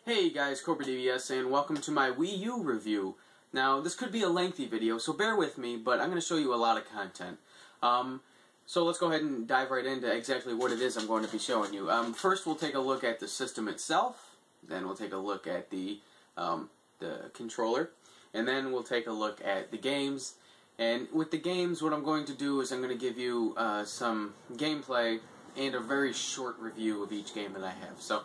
Hey guys, cobradvs, and welcome to my Wii U review. Now, this could be a lengthy video, so bear with me, but I'm going to show you a lot of content. So let's go ahead and dive right into exactly what it is I'm going to be showing you. First, we'll take a look at the system itself, then we'll take a look at the controller, and then we'll take a look at the games. And with the games, what I'm going to do is I'm going to give you some gameplay and a very short review of each game that I have. So,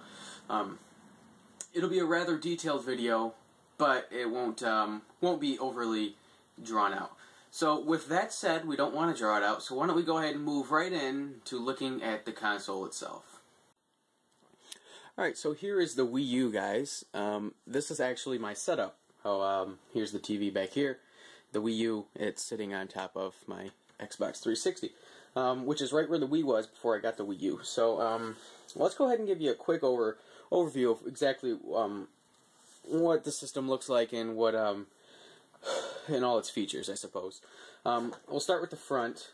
it'll be a rather detailed video, but it won't be overly drawn out. So with that said, we don't want to draw it out, so why don't we go ahead and move right in to looking at the console itself. Alright, so here is the Wii U, guys. This is actually my setup. Here's the TV back here. The Wii U, it's sitting on top of my Xbox 360, which is right where the Wii was before I got the Wii U. So let's go ahead and give you a quick overview of exactly what the system looks like and what and all its features, I suppose. We'll start with the front.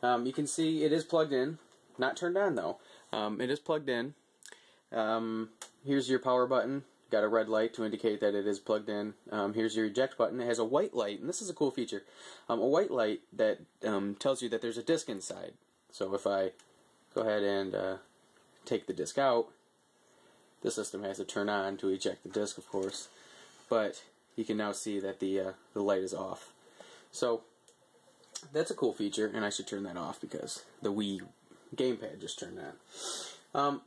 You can see it is plugged in, not turned on though. It is plugged in. Here's your power button. Got a red light to indicate that it is plugged in. Here's your eject button. It has a white light, and this is a cool feature. A white light that tells you that there's a disc inside. So if I go ahead and take the disc out, the system has to turn on to eject the disc, of course. But you can now see that the light is off. So that's a cool feature, and I should turn that off because the Wii Gamepad just turned on.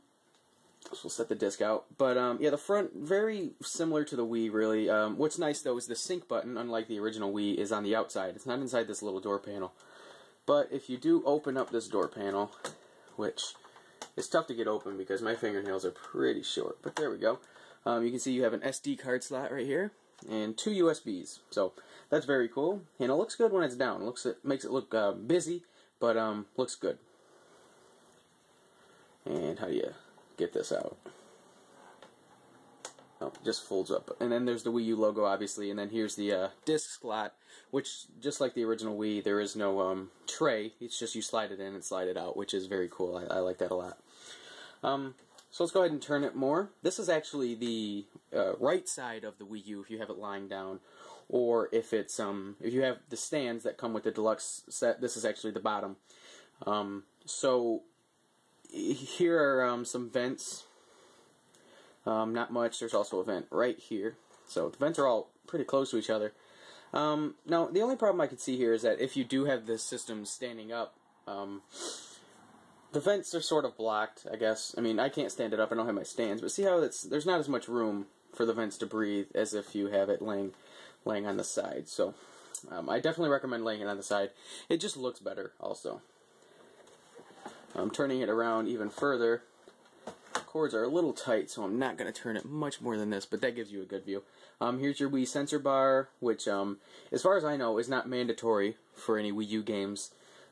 So we'll set the disc out. But yeah, the front, very similar to the Wii, really. What's nice, though, is the sync button, unlike the original Wii, is on the outside. It's not inside this little door panel. But if you do open up this door panel, which is tough to get open because my fingernails are pretty short, but there we go. You can see you have an SD card slot right here, and 2 USBs. So that's very cool, and it looks good when it's down. It makes it look busy, but looks good. And how do you get this out? Oh, it just folds up. And then there's the Wii U logo, obviously, and then here's the disc slot, which, just like the original Wii, there is no tray. It's just you slide it in and slide it out, which is very cool. I like that a lot. So let's go ahead and turn it more. This is actually the right side of the Wii U if you have it lying down, or if it's if you have the stands that come with the deluxe set. This is actually the bottom. So here are some vents. Not much. There's also a vent right here. So the vents are all pretty close to each other. Now, the only problem I can see here is that if you do have this system standing up, the vents are sort of blocked, I guess. I mean, I can't stand it up. I don't have my stands. But see how there's not as much room for the vents to breathe as if you have it laying on the side. So I definitely recommend laying it on the side. It just looks better also. I'm turning it around even further. Cords are a little tight, so I'm not going to turn it much more than this, but that gives you a good view. Here's your Wii sensor bar, which, as far as I know, is not mandatory for any Wii U games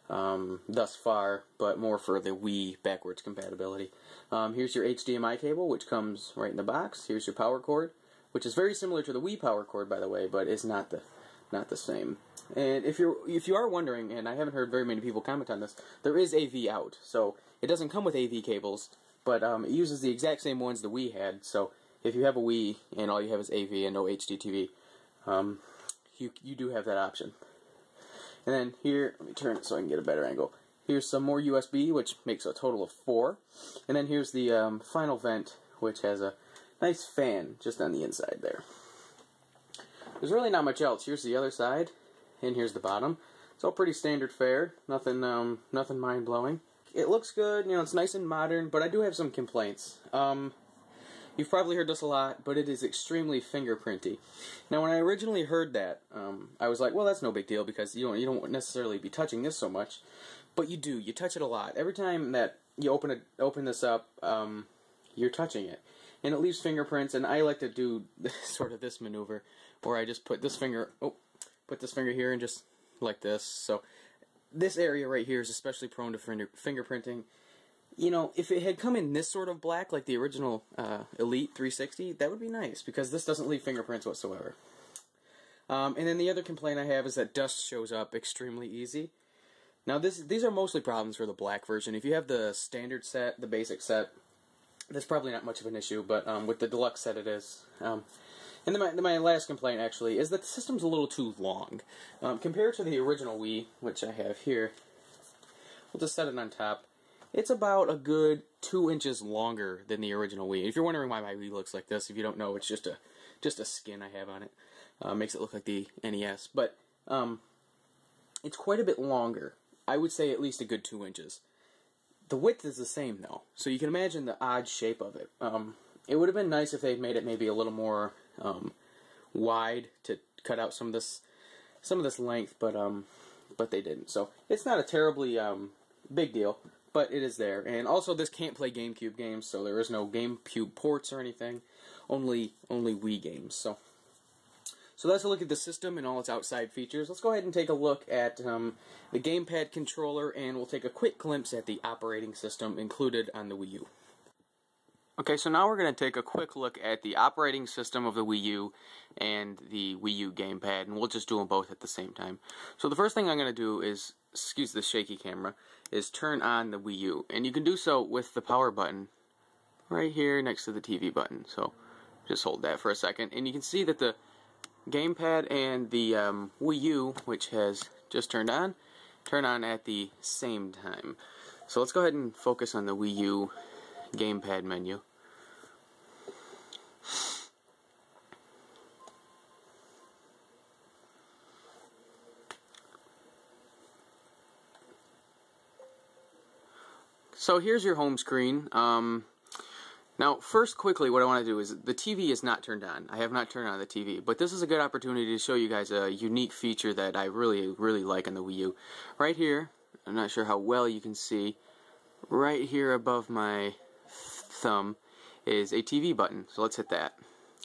thus far, but more for the Wii backwards compatibility. Here's your HDMI cable, which comes right in the box. Here's your power cord, which is very similar to the Wii power cord, by the way, but it's not the same. And if you are wondering, and I haven't heard very many people comment on this, there is AV out, so it doesn't come with AV cables. But it uses the exact same ones the Wii had, so if you have a Wii and all you have is AV and no HDTV, you do have that option. And then here, let me turn it so I can get a better angle. Here's some more USB, which makes a total of 4. And then here's the final vent, which has a nice fan just on the inside there. There's really not much else. Here's the other side, and here's the bottom. It's all pretty standard fare, nothing mind-blowing. It looks good, you know, it's nice and modern, but I do have some complaints. You've probably heard this a lot, but it is extremely fingerprinty. Now, when I originally heard that, I was like, well, that's no big deal because you don't necessarily be touching this so much, but you do. You touch it a lot. Every time that you open this up, you're touching it, and it leaves fingerprints. And I like to do sort of this maneuver, where I just put this finger here and just like this. So this area right here is especially prone to fingerprinting. You know, if it had come in this sort of black, like the original Elite 360, that would be nice, because this doesn't leave fingerprints whatsoever. And then the other complaint I have is that dust shows up extremely easy. Now, these are mostly problems for the black version. If you have the standard set, the basic set, that's probably not much of an issue, but with the deluxe set it is. And then my last complaint, actually, is that the system's a little too long. Compared to the original Wii, which I have here, we'll just set it on top. It's about a good 2 inches longer than the original Wii. If you're wondering why my Wii looks like this, if you don't know, it's just a skin I have on it. Makes it look like the NES. But it's quite a bit longer. I would say at least a good 2 inches. The width is the same, though, so you can imagine the odd shape of it. It would have been nice if they'd made it maybe a little more wide to cut out some of this length, but they didn't. So it's not a terribly big deal, but it is there. And also, this can't play GameCube games, so there is no GameCube ports or anything. Only Wii games. So that's a look at the system and all its outside features. Let's go ahead and take a look at the Gamepad controller, and we'll take a quick glimpse at the operating system included on the Wii U. Okay, so now we're going to take a quick look at the operating system of the Wii U and the Wii U Gamepad, and we'll just do them both at the same time. So the first thing I'm going to do is, excuse the shaky camera, is turn on the Wii U. And you can do so with the power button right here next to the TV button. So just hold that for a second, and you can see that the Gamepad and the Wii U, which has just turned on, turn on at the same time. So let's go ahead and focus on the Wii U Gamepad menu. So here's your home screen. Now, first, quickly, what I want to do is, the TV is not turned on. I have not turned on the TV, but this is a good opportunity to show you guys a unique feature that I really, really like on the Wii U. Right here, I'm not sure how well you can see, right here above my thumb is a TV button. So let's hit that.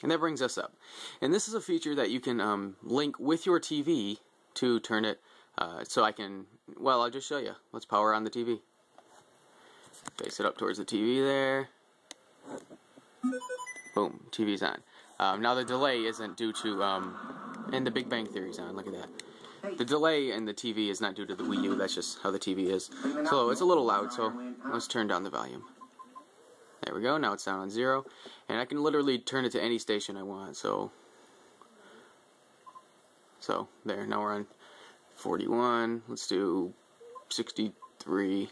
And that brings us up. And this is a feature that you can link with your TV to turn it, so I can, well, I'll just show you. Let's power on the TV. Face it up towards the TV there. Boom, TV's on. Now the delay isn't due to, and the Big Bang Theory's on, look at that. The delay in the TV is not due to the Wii U, that's just how the TV is. So it's a little loud, so let's turn down the volume. There we go, now it's down on 0. And I can literally turn it to any station I want, so there, now we're on 41, let's do 63.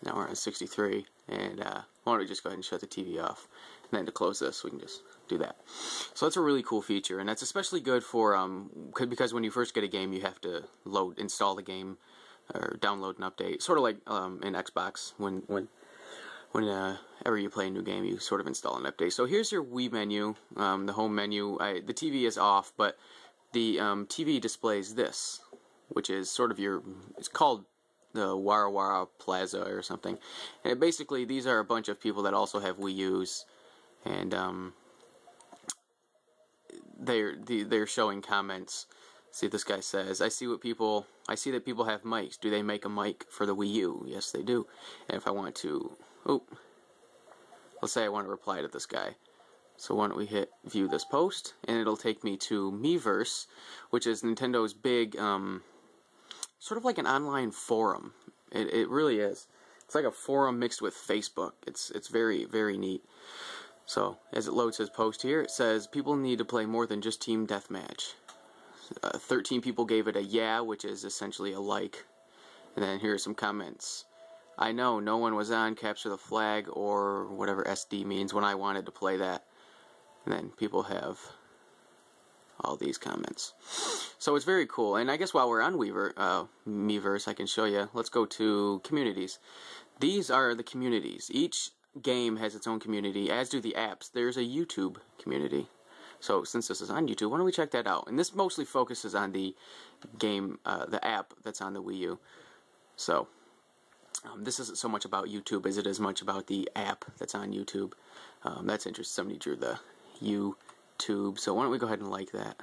Now we're on 63, and why don't we just go ahead and shut the TV off. And then to close this, we can just do that. So that's a really cool feature, and that's especially good for, because when you first get a game, you have to install the game, or download an update. Sort of like in Xbox, whenever you play a new game, you sort of install an update. So here's your Wii menu, the home menu. The TV is off, but the TV displays this, which is sort of it's called the Wara Wara Plaza or something. And basically, these are a bunch of people that also have Wii U's, and they're showing comments. See what this guy says. I see that people have mics. Do they make a mic for the Wii U? Yes, they do. And if I want to, let's say I want to reply to this guy. So why don't we hit view this post, and it'll take me to Miiverse, which is Nintendo's big, sort of like an online forum. It really is. It's like a forum mixed with Facebook. It's very, very neat. So as it loads his post here, it says people need to play more than just Team Deathmatch. 13 people gave it a yeah, which is essentially a like. And then here are some comments. I know, no one was on Capture the Flag or whatever SD means when I wanted to play that. And then people have all these comments. So it's very cool. And I guess while we're on Miiverse, I can show you. Let's go to communities. These are the communities. Each game has its own community, as do the apps. There's a YouTube community. So since this is on YouTube, why don't we check that out? And this mostly focuses on the game, the app that's on the Wii U. So this isn't so much about YouTube as it is much about the app that's on YouTube. That's interesting. Somebody drew the YouTube. So why don't we go ahead and like that?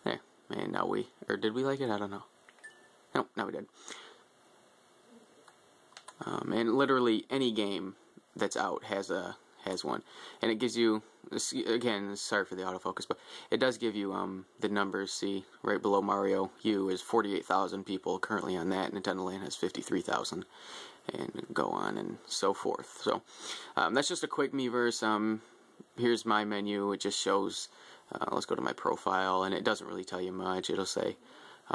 There. And now did we like it? I don't know. Nope, now we did. And literally any game that's out has one, and it gives you, again, sorry for the autofocus, but it does give you the numbers. See, right below Mario U is 48,000 people currently on that. Nintendo Land has 53,000, and go on and so forth. So that's just a quick Miiverse. Here's my menu. It just shows, let's go to my profile, and it doesn't really tell you much. It'll say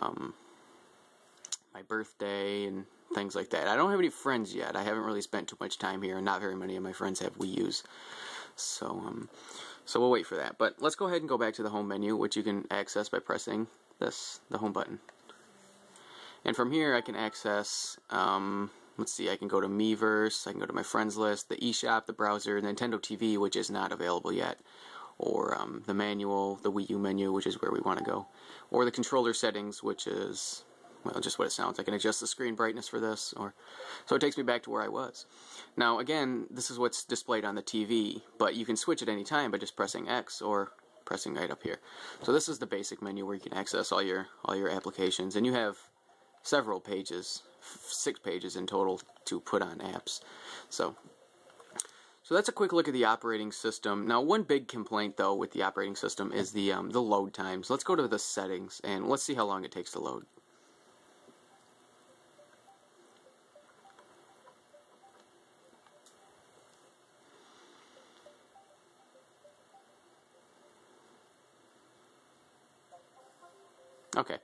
my birthday and things like that. I don't have any friends yet. I haven't really spent too much time here, and not very many of my friends have Wii U's. So we'll wait for that. But let's go ahead and go back to the home menu, which you can access by pressing the home button. And from here I can access, let's see, I can go to Miiverse, I can go to my friends list, the eShop, the browser, Nintendo TV, which is not available yet, or the manual, the Wii U menu, which is where we want to go, or the controller settings, which is, well, just what it sounds. I can adjust the screen brightness for this, so it takes me back to where I was. Now again, this is what's displayed on the TV, but you can switch at any time by just pressing X or pressing right up here. So this is the basic menu where you can access all your applications, and you have several pages, 6 pages in total to put on apps. So that's a quick look at the operating system. Now, one big complaint though with the operating system is the load times. Let's go to the settings and let's see how long it takes to load. Okay,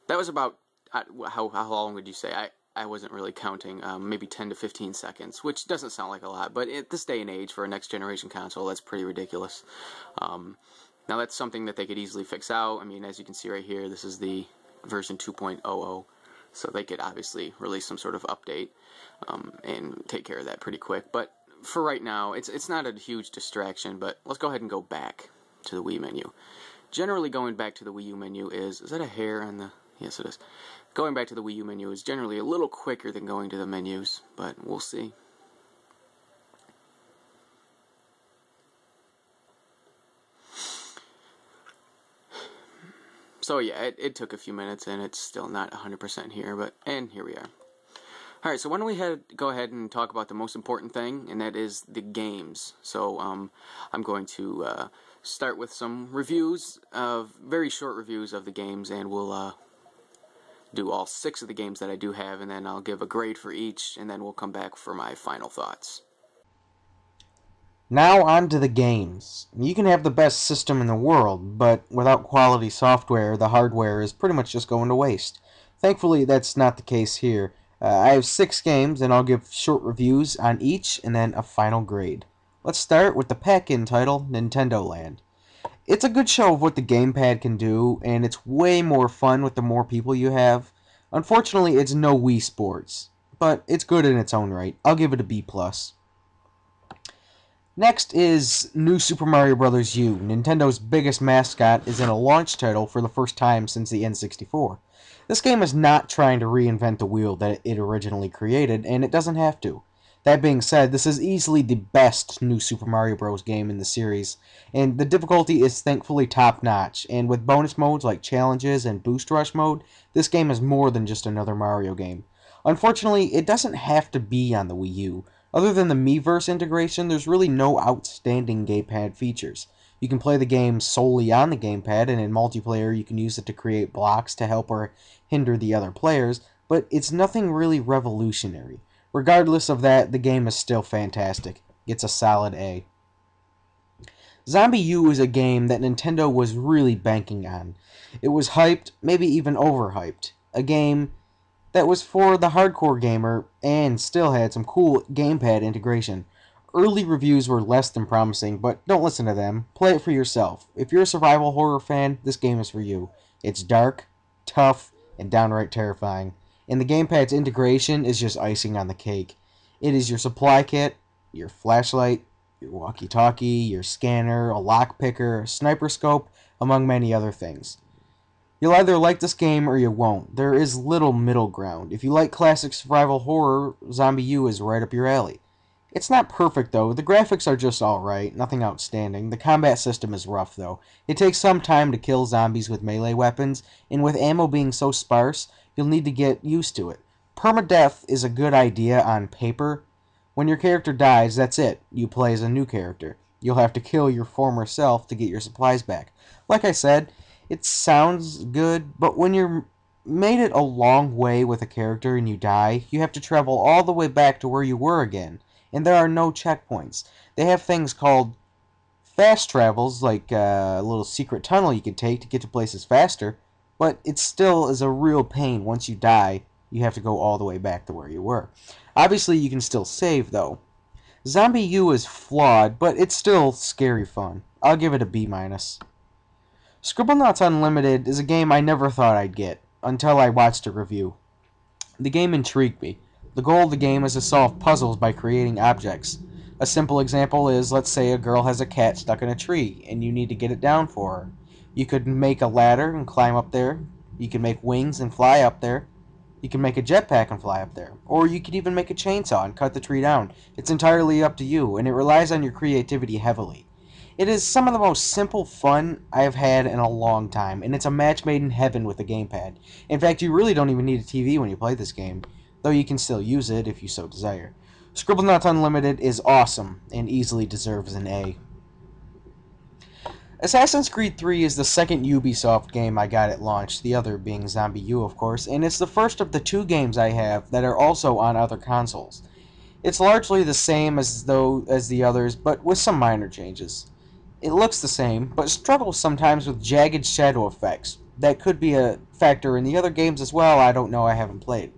that was about, how long would you say? I wasn't really counting, maybe 10 to 15 seconds, which doesn't sound like a lot, but at this day and age, for a next generation console, that's pretty ridiculous. Now that's something that they could easily fix out. I mean, as you can see right here, this is the version 2.00, so they could obviously release some sort of update and take care of that pretty quick. But for right now, it's not a huge distraction, but let's go ahead and go back to the Wii menu. Generally, going back to the Wii U menu is that a hair on the... Yes, it is. Going back to the Wii U menu is generally a little quicker than going to the menus, but we'll see. So yeah, it took a few minutes, and it's still not 100% here, and here we are. Alright, so why don't we go ahead and talk about the most important thing, and that is the games. So I'm going to start with some reviews, very short reviews of the games, and we'll do all 6 of the games that I do have, and then I'll give a grade for each, and then we'll come back for my final thoughts. Now on to the games. You can have the best system in the world, but without quality software, the hardware is pretty much just going to waste. Thankfully, that's not the case here. I have 6 games, and I'll give short reviews on each, and then a final grade. Let's start with the pack-in title, Nintendo Land. It's a good show of what the Gamepad can do, and it's way more fun with the more people you have. Unfortunately, it's no Wii Sports, but it's good in its own right. I'll give it a B+. Next is New Super Mario Bros. U. Nintendo's biggest mascot is in a launch title for the first time since the N64. This game is not trying to reinvent the wheel that it originally created, and it doesn't have to. That being said, this is easily the best New Super Mario Bros. Game in the series, and the difficulty is thankfully top-notch, and with bonus modes like Challenges and Boost Rush mode, this game is more than just another Mario game. Unfortunately, it doesn't have to be on the Wii U. Other than the Miiverse integration, there's really no outstanding gamepad features. You can play the game solely on the gamepad, and in multiplayer you can use it to create blocks to help or hinder the other players, but it's nothing really revolutionary. Regardless of that, the game is still fantastic. It's a solid A. Zombie U is a game that Nintendo was really banking on. It was hyped, maybe even overhyped. A game that was for the hardcore gamer and still had some cool gamepad integration. Early reviews were less than promising, but don't listen to them. Play it for yourself. If you're a survival horror fan, this game is for you. It's dark, tough, and downright terrifying. And the gamepad's integration is just icing on the cake. It is your supply kit, your flashlight, your walkie-talkie, your scanner, a lockpicker, a sniper scope, among many other things. You'll either like this game or you won't. There is little middle ground. If you like classic survival horror, Zombie U is right up your alley. It's not perfect though. The graphics are just alright, nothing outstanding. The combat system is rough though. It takes some time to kill zombies with melee weapons, and with ammo being so sparse, you'll need to get used to it. Permadeath is a good idea on paper. When your character dies, that's it. You play as a new character. You'll have to kill your former self to get your supplies back. Like I said, it sounds good, but when you're made it a long way with a character and you die, you have to travel all the way back to where you were again, and there are no checkpoints. They have things called fast travels, like a little secret tunnel you can take to get to places faster, but it still is a real pain. Once you die, you have to go all the way back to where you were. Obviously, you can still save, though. Zombie U is flawed, but it's still scary fun. I'll give it a B-. Scribblenauts Unlimited is a game I never thought I'd get, until I watched a review. The game intrigued me. The goal of the game is to solve puzzles by creating objects. A simple example is, let's say a girl has a cat stuck in a tree, and you need to get it down for her. You could make a ladder and climb up there. You can make wings and fly up there. You can make a jetpack and fly up there. Or you could even make a chainsaw and cut the tree down. It's entirely up to you, and it relies on your creativity heavily. It is some of the most simple fun I have had in a long time, and it's a match made in heaven with the Gamepad. In fact, you really don't even need a TV when you play this game, though you can still use it if you so desire. Scribblenauts Unlimited is awesome, and easily deserves an A. Assassin's Creed 3 is the second Ubisoft game I got at launch, the other being Zombie U, of course, and it's the first of the 2 games I have that are also on other consoles. It's largely the same as the others, but with some minor changes. It looks the same, but struggles sometimes with jagged shadow effects. That could be a factor in the other games as well, I don't know, I haven't played.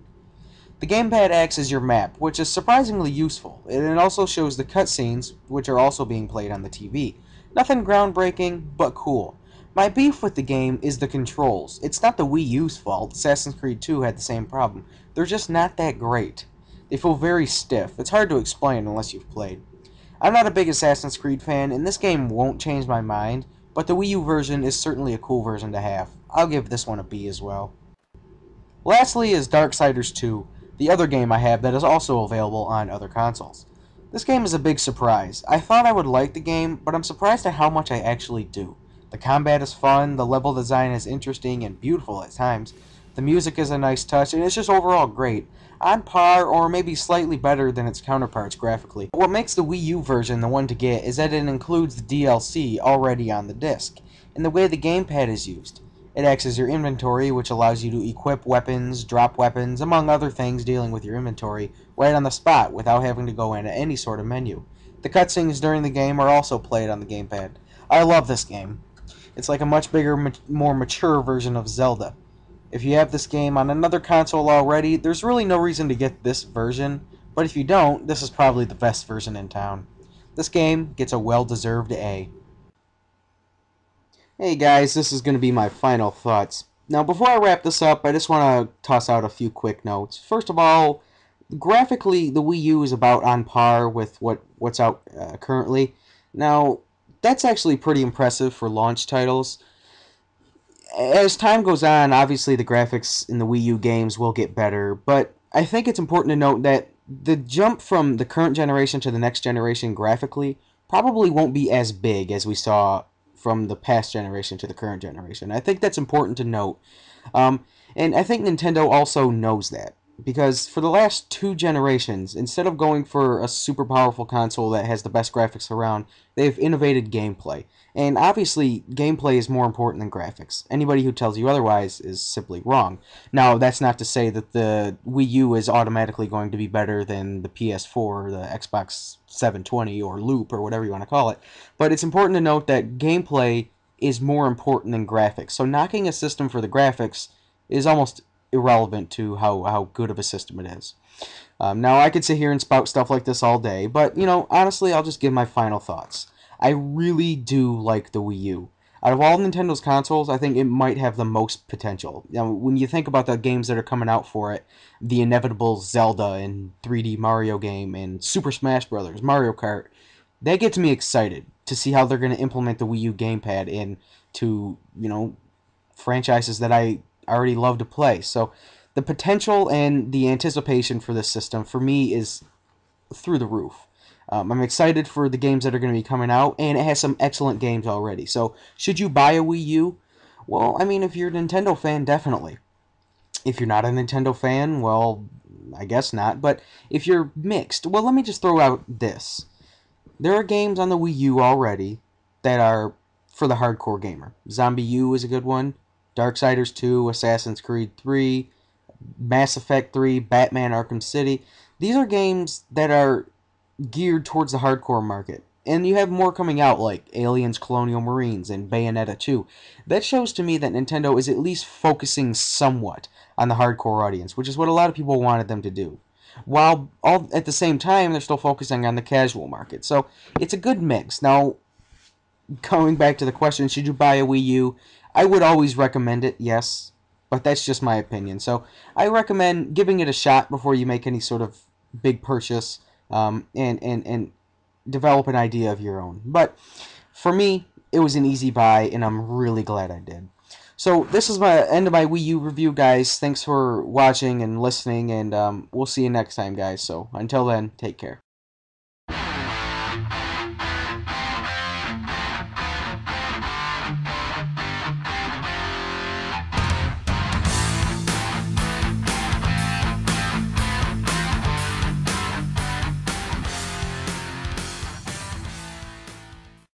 The gamepad acts as your map, which is surprisingly useful, and it also shows the cutscenes, which are also being played on the TV. Nothing groundbreaking, but cool. My beef with the game is the controls. It's not the Wii U's fault. Assassin's Creed 2 had the same problem. They're just not that great. They feel very stiff. It's hard to explain unless you've played. I'm not a big Assassin's Creed fan, and this game won't change my mind, but the Wii U version is certainly a cool version to have. I'll give this one a B as well. Lastly is Darksiders 2, the other game I have that is also available on other consoles. This game is a big surprise. I thought I would like the game, but I'm surprised at how much I actually do. The combat is fun, the level design is interesting and beautiful at times, the music is a nice touch, and it's just overall great. On par, or maybe slightly better than its counterparts graphically. What makes the Wii U version the one to get is that it includes the DLC already on the disc, and the way the gamepad is used. It acts as your inventory, which allows you to equip weapons, drop weapons, among other things dealing with your inventory, right on the spot without having to go into any sort of menu. The cutscenes during the game are also played on the gamepad. I love this game. It's like a much bigger, more mature version of Zelda. If you have this game on another console already, there's really no reason to get this version, but if you don't, this is probably the best version in town. This game gets a well-deserved A. Hey guys, this is going to be my final thoughts. Now before I wrap this up, I just want to toss out a few quick notes. First of all, graphically, the Wii U is about on par with what's out currently. Now, that's actually pretty impressive for launch titles. As time goes on, obviously the graphics in the Wii U games will get better, but I think it's important to note that the jump from the current generation to the next generation graphically probably won't be as big as we saw from the past generation to the current generation. I think that's important to note. And I think Nintendo also knows that, because for the last 2 generations, instead of going for a super powerful console that has the best graphics around, they've innovated gameplay. And obviously, gameplay is more important than graphics. Anybody who tells you otherwise is simply wrong. Now, that's not to say that the Wii U is automatically going to be better than the PS4 or the Xbox 720 or Loop or whatever you want to call it. But it's important to note that gameplay is more important than graphics. So knocking a system for the graphics is almost irrelevant to how good of a system it is. Now, I could sit here and spout stuff like this all day, but, honestly, I'll just give my final thoughts. I really do like the Wii U. Out of all Nintendo's consoles, I think it might have the most potential. Now, when you think about the games that are coming out for it, the inevitable Zelda and 3D Mario game and Super Smash Bros., Mario Kart, that gets me excited to see how they're going to implement the Wii U gamepad into, franchises that I already love to play. So the potential and the anticipation for this system, for me, is through the roof. I'm excited for the games that are going to be coming out, and it has some excellent games already. So, should you buy a Wii U? Well, if you're a Nintendo fan, definitely. If you're not a Nintendo fan, well, I guess not. But if you're mixed, well, let me just throw out this. There are games on the Wii U already that are for the hardcore gamer. Zombie U is a good one. Darksiders 2, Assassin's Creed 3, Mass Effect 3, Batman Arkham City. These are games that are geared towards the hardcore market. And you have more coming out, like Aliens Colonial Marines and Bayonetta 2. That shows to me that Nintendo is at least focusing somewhat on the hardcore audience, which is what a lot of people wanted them to do. While all at the same time, they're still focusing on the casual market. So it's a good mix. Now, going back to the question, should you buy a Wii U? I would always recommend it, yes. But that's just my opinion. So I recommend giving it a shot before you make any sort of big purchase, and develop an idea of your own. But for me, it was an easy buy, and I'm really glad I did. So this is my end of my Wii U review, guys. Thanks for watching and listening, and we'll see you next time, guys. So until then, take care.